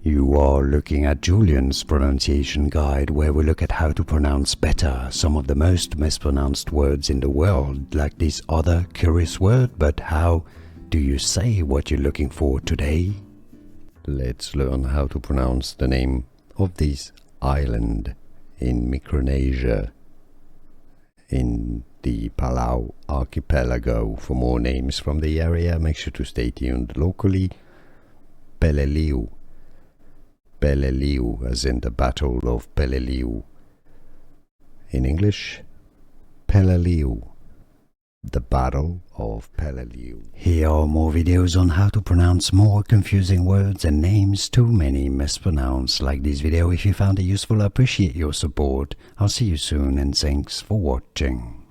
You are looking at Julian's pronunciation guide, where we look at how to pronounce better some of the most mispronounced words in the world, like this other curious word. But how do you say what you're looking for today? Let's learn how to pronounce the name of this island in Micronesia, in the Palau archipelago. For more names from the area, make sure to stay tuned locally. Peleliu. Peleliu, as in the Battle of Peleliu. In English, Peleliu. The Battle of Peleliu. Here are more videos on how to pronounce more confusing words and names too many mispronounced. Like this video if you found it useful. I appreciate your support. I'll see you soon and thanks for watching.